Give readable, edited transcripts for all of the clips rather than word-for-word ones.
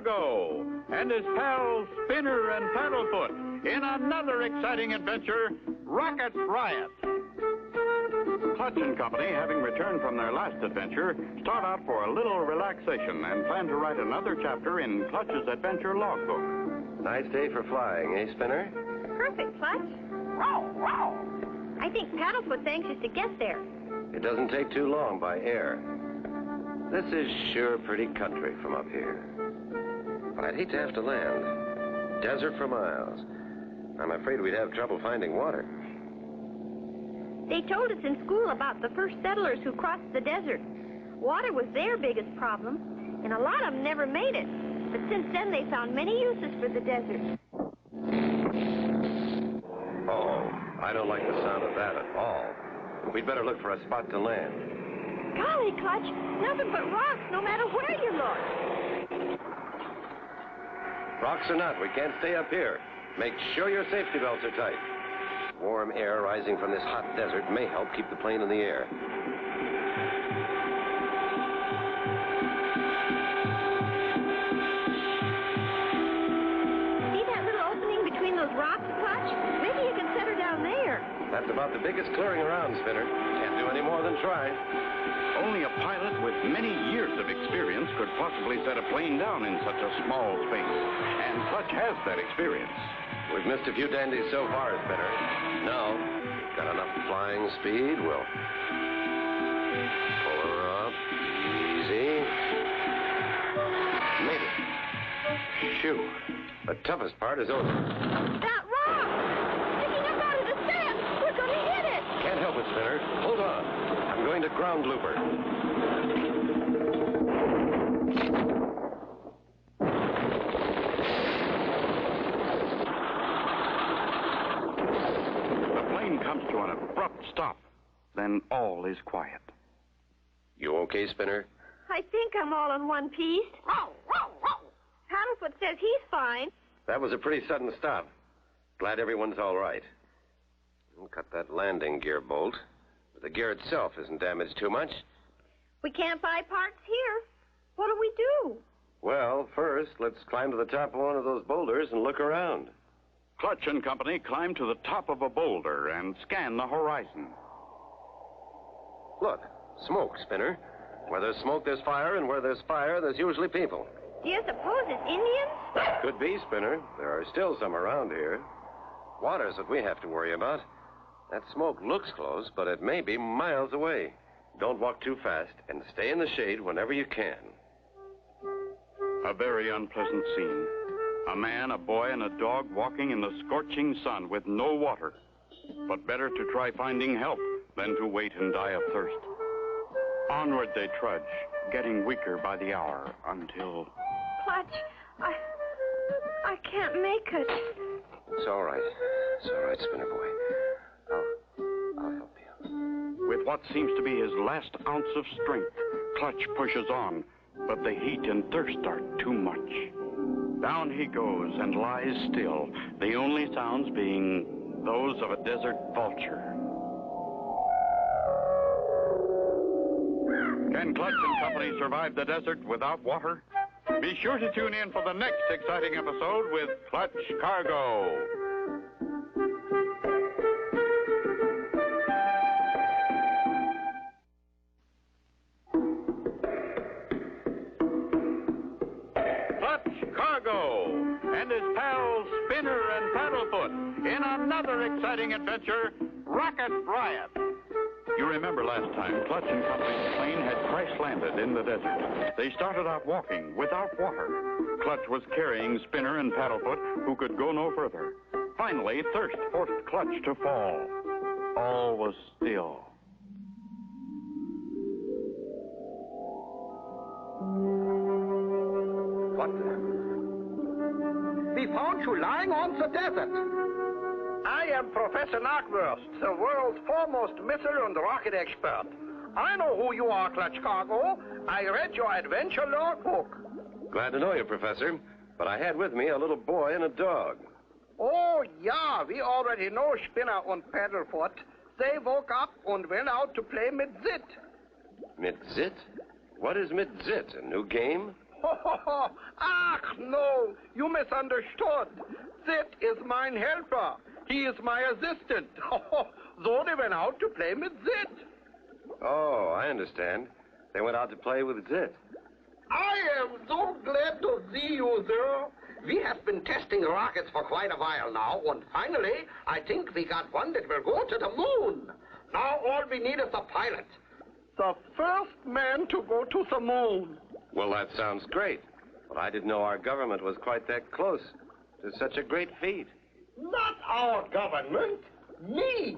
Cargo and his pals Spinner and Paddlefoot in another exciting adventure, Riot. Clutch and Company, having returned from their last adventure, start out for a little relaxation and plan to write another chapter in Clutch's adventure logbook. Nice day for flying, eh, Spinner? Perfect, Clutch. I think Paddlefoot's anxious to get there. It doesn't take too long by air. This is sure pretty country from up here. But I'd hate to have to land. Desert for miles. I'm afraid we'd have trouble finding water. They told us in school about the first settlers who crossed the desert. Water was their biggest problem, and a lot of them never made it. But since then, they found many uses for the desert. Oh, I don't like the sound of that at all. We'd better look for a spot to land. Golly, Clutch, nothing but rocks no matter where you look. Rocks or not, we can't stay up here. Make sure your safety belts are tight. Warm air rising from this hot desert may help keep the plane in the air. See that little opening between those rocks, Clutch? Maybe you can set her down there. That's about the biggest clearing around, Spinner. Can't do any more than try. Only a pilot with many years of experience could possibly set a plane down in such a small space. And Clutch has that experience. We've missed a few dandies so far, Spinner. Now, we've got enough flying speed, we'll pull her up. Easy. Made it. Shoo. The toughest part is over. That rock! Sticking up out of the sand! We're going to hit it! Can't help it, Spinner. Hold on. I'm going to ground loop her. Comes to an abrupt stop. Then all is quiet. You okay, Spinner? I think I'm all in one piece. Paddlefoot says he's fine. That was a pretty sudden stop. Glad everyone's all right. We'll cut that landing gear bolt. But the gear itself isn't damaged too much. We can't buy parts here. What do we do? Well, first, let's climb to the top of one of those boulders and look around. Clutch and Company climb to the top of a boulder and scan the horizon. Look, smoke, Spinner. Where there's smoke, there's fire, and where there's fire, there's usually people. Do you suppose it's Indians? Could be, Spinner. There are still some around here. Water's what we have to worry about. That smoke looks close, but it may be miles away. Don't walk too fast, and stay in the shade whenever you can. A very unpleasant scene. A man, a boy, and a dog walking in the scorching sun with no water. But better to try finding help than to wait and die of thirst. Onward they trudge, getting weaker by the hour, until... Clutch, I can't make it. It's all right. It's all right, Spinner boy. I'll help you. With what seems to be his last ounce of strength, Clutch pushes on, but the heat and thirst are too much. Down he goes and lies still, the only sounds being those of a desert vulture. Can Clutch and Company survive the desert without water? Be sure to tune in for the next exciting episode with Clutch Cargo. Cargo and his pals Spinner and Paddlefoot in another exciting adventure, Riot. You remember last time, Clutch and Company's plane had crash-landed in the desert. They started out walking without water. Clutch was carrying Spinner and Paddlefoot, who could go no further. Finally, thirst forced Clutch to fall. All was still. What? We found you lying on the desert. I am Professor Knockwurst, the world's foremost missile and rocket expert. I know who you are, Clutch Cargo. I read your adventure logbook. Glad to know you, Professor. But I had with me a little boy and a dog. Oh, yeah, we already know Spinner and Paddlefoot. They woke up and went out to play mit Zit. Mit Zit? What is mit Zit? A new game? Ho, ho, ho. Ach, no, you misunderstood. Zit is mine helper. He is my assistant. So they went out to play with Zit. Oh, I understand. They went out to play with Zit. I am so glad to see you, sir. We have been testing rockets for quite a while now, and finally, I think we got one that will go to the moon. Now all we need is a pilot. The first man to go to the moon. Well, that sounds great. But I didn't know our government was quite that close to such a great feat. Not our government. Me.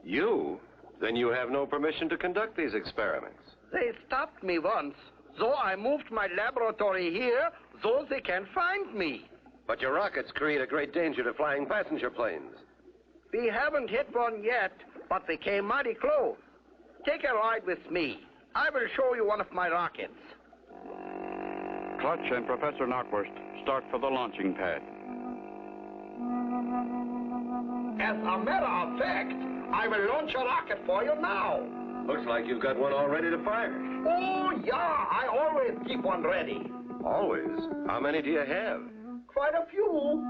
You? Then you have no permission to conduct these experiments. They stopped me once, so I moved my laboratory here so they can find me. But your rockets create a great danger to flying passenger planes. We haven't hit one yet, but we came mighty close. Take a ride with me. I will show you one of my rockets. Clutch and Professor Knockwurst start for the launching pad. As a matter of fact, I will launch a rocket for you now. Looks like you've got one all ready to fire. Oh, yeah, I always keep one ready. Always? How many do you have? Quite a few.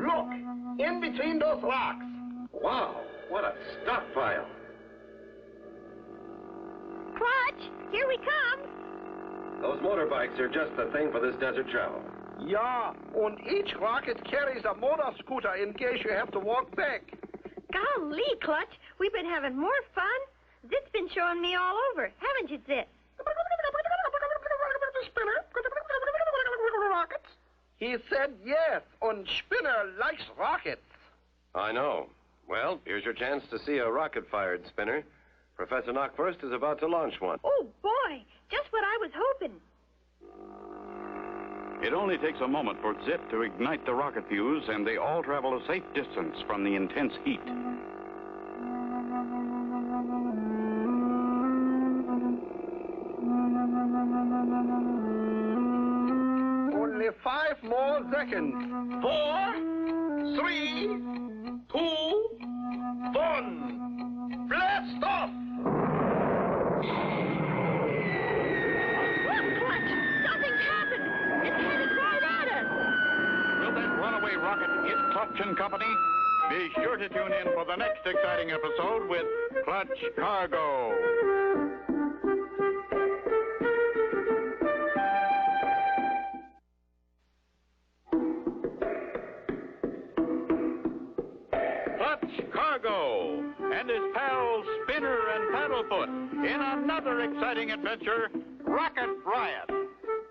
Look, in between those rocks. Wow, what a stockpile. Clutch, here we come. Those motorbikes are just the thing for this desert travel. Yeah, and each rocket carries a motor scooter in case you have to walk back. Golly, Clutch, we've been having more fun. Zit's been showing me all over, haven't you, Zit? He said yes, and Spinner likes rockets. I know. Well, here's your chance to see a rocket-fired spinner. Professor Knockwurst is about to launch one. Oh, boy, just what I was hoping. It only takes a moment for Zit to ignite the rocket fuse, and they all travel a safe distance from the intense heat. Only 5 more seconds. 4, 3, 2, 1. Blast off! Look, Clutch, something's happened. It's headed right at us. Will that runaway rocket hit Clutch and Company? Be sure to tune in for the next exciting episode with Clutch Cargo. Clutch Cargo and his pals Spinner and Paddlefoot in another exciting adventure, Rocket Riot.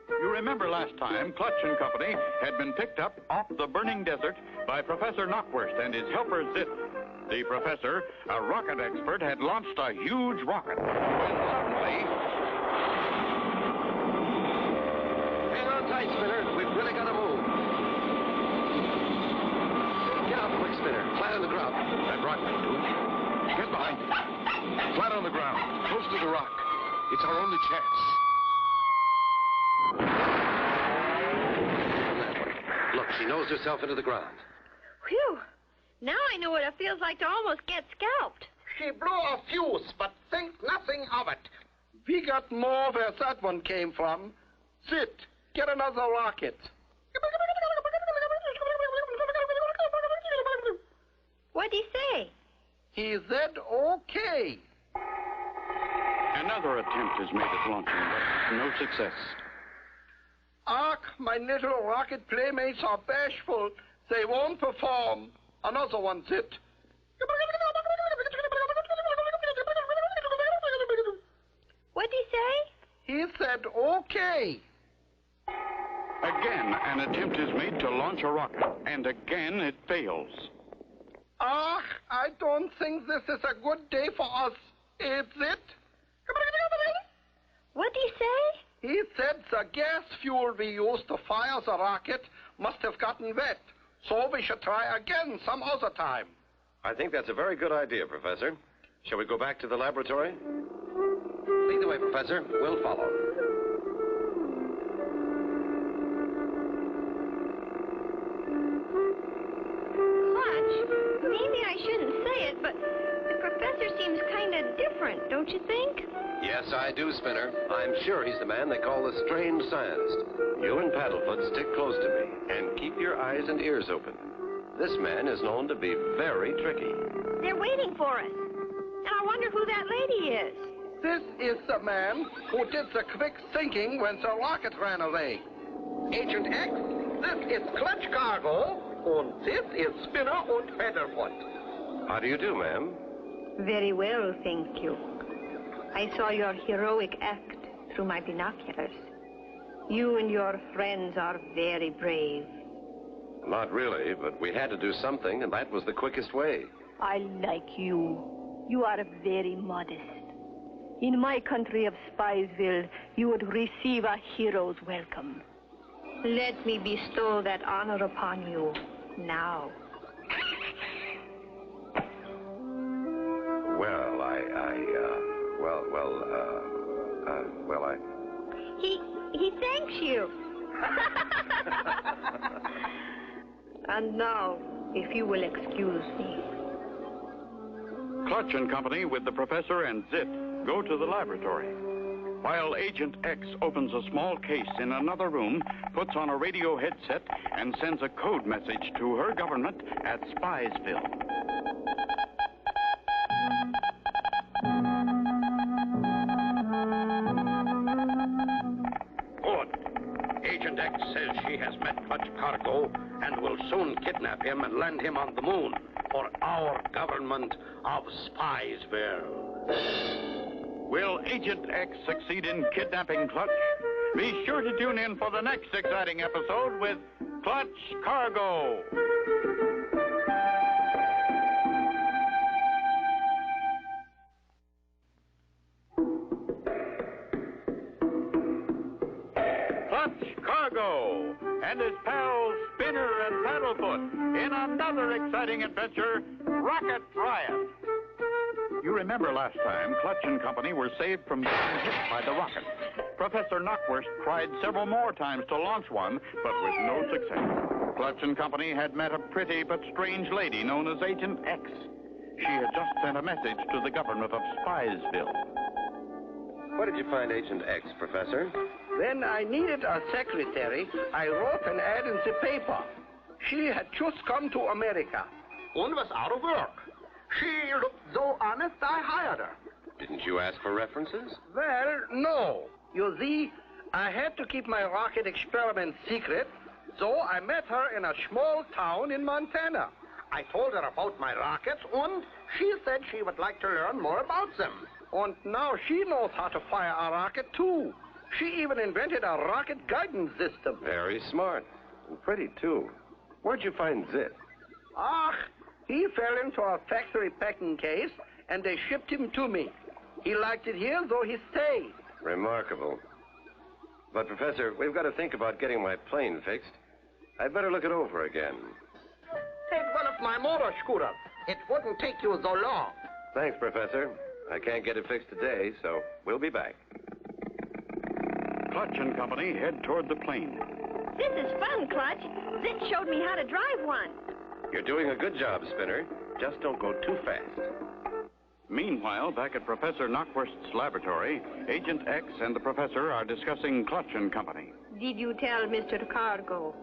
You remember last time, Clutch and Company had been picked up off the burning desert by Professor Knockwurst and his helper Zit. The professor, a rocket expert, had launched a huge rocket when suddenly... Hang on tight, Spinner. We've really got to move. Get out quick, Spinner. Flat on the ground. That rock may do it. Get behind it. Flat on the ground. Close to the rock. It's our only chance. Look, she nosed herself into the ground. Whew. Now I know what it feels like to almost get scalped. She blew a fuse, but think nothing of it. We got more where that one came from. Zit, get another rocket. What'd he say? He said okay. Another attempt is made at launching, but no success. Ach, my little rocket playmates are bashful. They won't perform. Another one, Zit. What'd he say? He said okay. Again, an attempt is made to launch a rocket, and again it fails. Ach, I don't think this is a good day for us. Is it? What'd he say? He said the gas fuel we used to fire the rocket must have gotten wet. So we should try again some other time. I think that's a very good idea, Professor. Shall we go back to the laboratory? Lead the way, Professor. We'll follow. Clutch, maybe I shouldn't say it, but the professor seems kind of different, don't you think? Yes, I do, Spinner. I'm sure he's the man they call the strange scientist. You and Paddlefoot stick close to me. your eyes and ears open. This man is known to be very tricky. They're waiting for us. And I wonder who that lady is. This is the man who did the quick thinking when the rocket ran away. Agent X, this is Clutch Cargo, and this is Spinner and Paddlefoot. How do you do, ma'am? Very well, thank you. I saw your heroic act through my binoculars. You and your friends are very brave. Not really, but we had to do something, and that was the quickest way. I like you. You are very modest. In my country of Spiesville, you would receive a hero's welcome. Let me bestow that honor upon you now. Well, He thanks you. And now, if you will excuse me. Clutch and Company with the professor and Zit go to the laboratory, while Agent X opens a small case in another room, puts on a radio headset, and sends a code message to her government at Spiesville. Good. Agent X says she has met Clutch Cargo and will soon kidnap him and land him on the moon for our government of Spiesville. Will Agent X succeed in kidnapping Clutch? Be sure to tune in for the next exciting episode with Clutch Cargo. Clutch Cargo and his pals Spinner and Paddlefoot in another exciting adventure, Rocket Riot. You remember last time, Clutch and Company were saved from being hit by the rocket. Professor Knockwurst tried several more times to launch one, but with no success. Clutch and Company had met a pretty but strange lady known as Agent X. She had just sent a message to the government of Spiesville. What did you find Agent X, Professor? When I needed a secretary, I wrote an ad in the paper. She had just come to America and was out of work. She looked so honest, I hired her. Didn't you ask for references? Well, no. You see, I had to keep my rocket experiment secret, so I met her in a small town in Montana. I told her about my rockets, and she said she would like to learn more about them. And now she knows how to fire a rocket, too. She even invented a rocket guidance system. Very smart. And pretty, too. Where'd you find Zit? He fell into a factory packing case, and they shipped him to me. He liked it here, so he stayed. Remarkable. But, Professor, we've got to think about getting my plane fixed. I'd better look it over again. Take one of my motor scooters. It wouldn't take you so long. Thanks, Professor. I can't get it fixed today, so we'll be back. Clutch and Company head toward the plane. This is fun, Clutch. Zit showed me how to drive one. You're doing a good job, Spinner. Just don't go too fast. Meanwhile, back at Professor Knockwurst's laboratory, Agent X and the professor are discussing Clutch and Company. Did you tell Mr. Cargo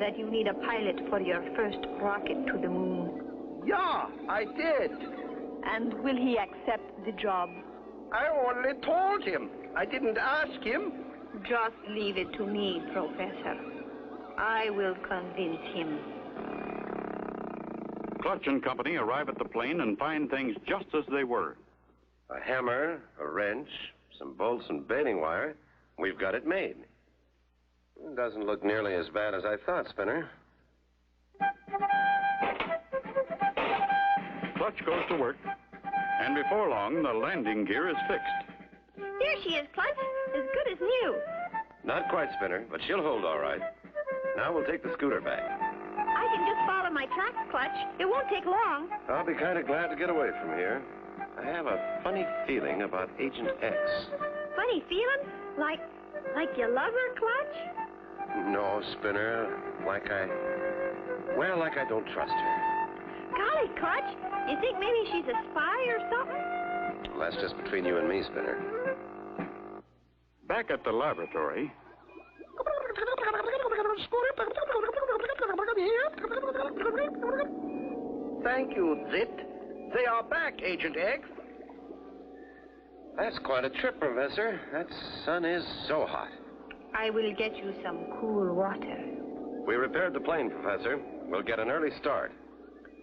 that you need a pilot for your first rocket to the moon? Yeah, I did. And will he accept the job? I only told him. I didn't ask him. Just leave it to me, Professor. I will convince him. Clutch and Company arrive at the plane and find things just as they were. A hammer, a wrench, some bolts and baling wire. We've got it made. It doesn't look nearly as bad as I thought, Spinner. Clutch goes to work, and before long, the landing gear is fixed. There she is, Clutch. As good as new. Not quite, Spinner, but she'll hold all right. Now we'll take the scooter back. I can just follow my tracks, Clutch. It won't take long. I'll be kind of glad to get away from here. I have a funny feeling about Agent X. Funny feeling? Like you love her, Clutch? No, Spinner. Like I don't trust her. Golly, Clutch. You think maybe she's a spy or something? Well, that's just between you and me, Spinner. Back at the laboratory, Thank you, Zit. They are back, Agent X. That's quite a trip, Professor. That sun is so hot. I will get you some cool water. We repaired the plane, Professor. We'll get an early start.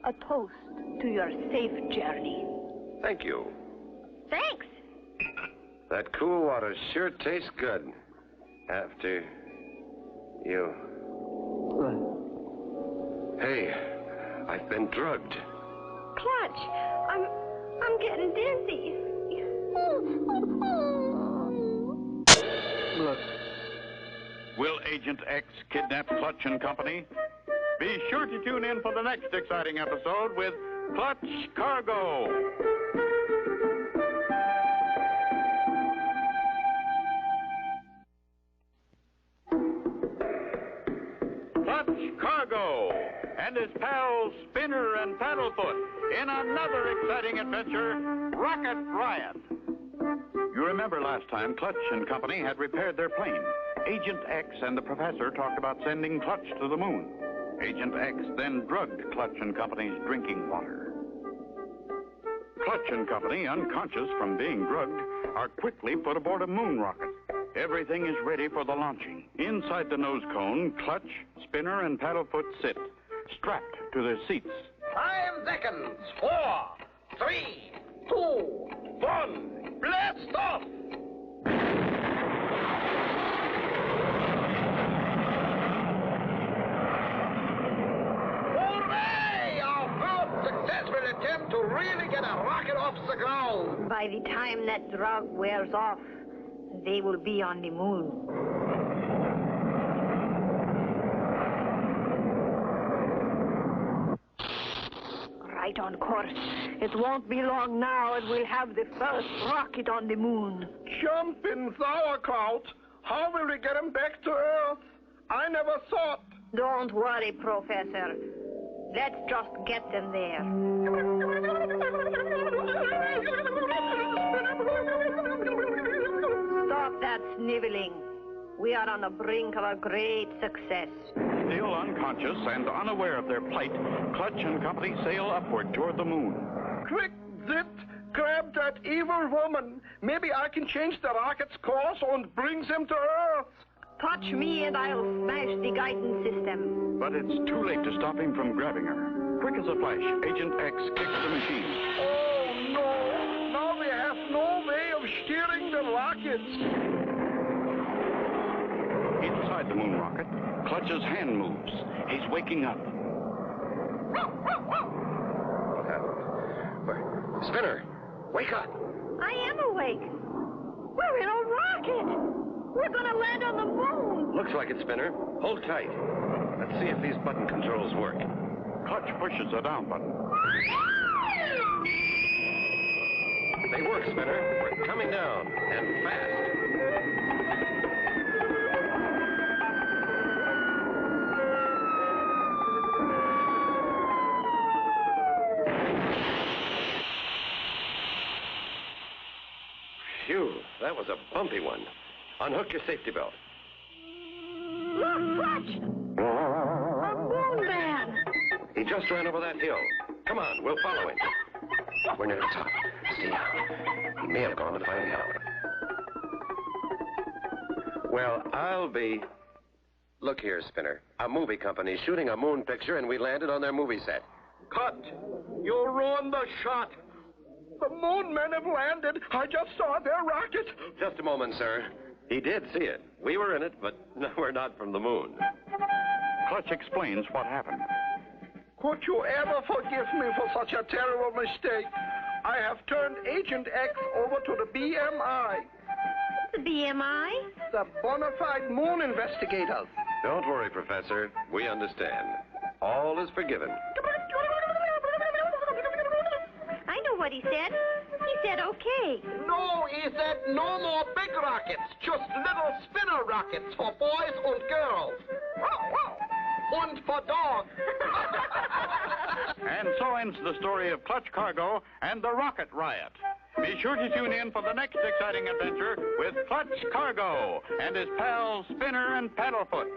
A toast to your safe journey. Thank you. Thanks. That cool water sure tastes good. After you... Hey, I've been drugged. Clutch, I'm getting dizzy. Will Agent X kidnap Clutch and Company? Be sure to tune in for the next exciting episode with Clutch Cargo. Clutch Cargo and his pals Spinner and Paddlefoot in another exciting adventure, Rocket Riot. You remember last time Clutch and Company had repaired their plane. Agent X and the professor talked about sending Clutch to the moon. Agent X then drugged Clutch and Company's drinking water. Clutch and Company, unconscious from being drugged, are quickly put aboard a moon rocket. Everything is ready for the launching. Inside the nose cone, Clutch, Spinner, and Paddlefoot sit, strapped to their seats. 5 seconds. 4, 3, 2, 1. Blast off! Hooray! Our first successful attempt to really get a rocket off the ground. By the time that drug wears off, they will be on the moon. Right on course. It won't be long now and we'll have the first rocket on the moon. Jumping sauerkraut. How will we get him back to Earth? I never thought. Don't worry, Professor. Let's just get them there. Stop that sniveling. We are on the brink of a great success. Still unconscious and unaware of their plight, Clutch and Company sail upward toward the moon. Quick, Zit, grab that evil woman. Maybe I can change the rocket's course and bring them to Earth. Touch me and I'll smash the guidance system. But it's too late to stop him from grabbing her. Quick as a flash, Agent X kicks the machine. Oh, no. Now we have no way of steering the rockets. Inside the moon rocket, Clutch's hand moves. He's waking up. What happened? Where? Spinner, wake up. I am awake. We're in a rocket. We're going to land on the moon. Looks like it, Spinner. Hold tight. Let's see if these button controls work. Clutch pushes the down button. They work, Spinner. We're coming down, and fast. Phew, that was a bumpy one. Unhook your safety belt. Look, Clutch! A moon man! He just ran over that hill. Come on, we'll follow him. We're near the top. Stay down. He may have gone to find help. Well, I'll be... Look here, Spinner. A movie company shooting a moon picture, and we landed on their movie set. Cut. You ruined the shot. The moon men have landed. I just saw their rocket. Just a moment, sir. He did see it. We were in it, but no, we're not from the moon. Clutch explains what happened. Could you ever forgive me for such a terrible mistake? I have turned Agent X over to the BMI. The BMI? The Bonafide Moon Investigators. Don't worry, Professor. We understand. All is forgiven. I know what he said. He said okay. No, he said no more big rockets. Just little spinner rockets for boys and girls. And for dogs. And so ends the story of Clutch Cargo and the Rocket Riot. Be sure to tune in for the next exciting adventure with Clutch Cargo and his pals Spinner and Paddlefoot.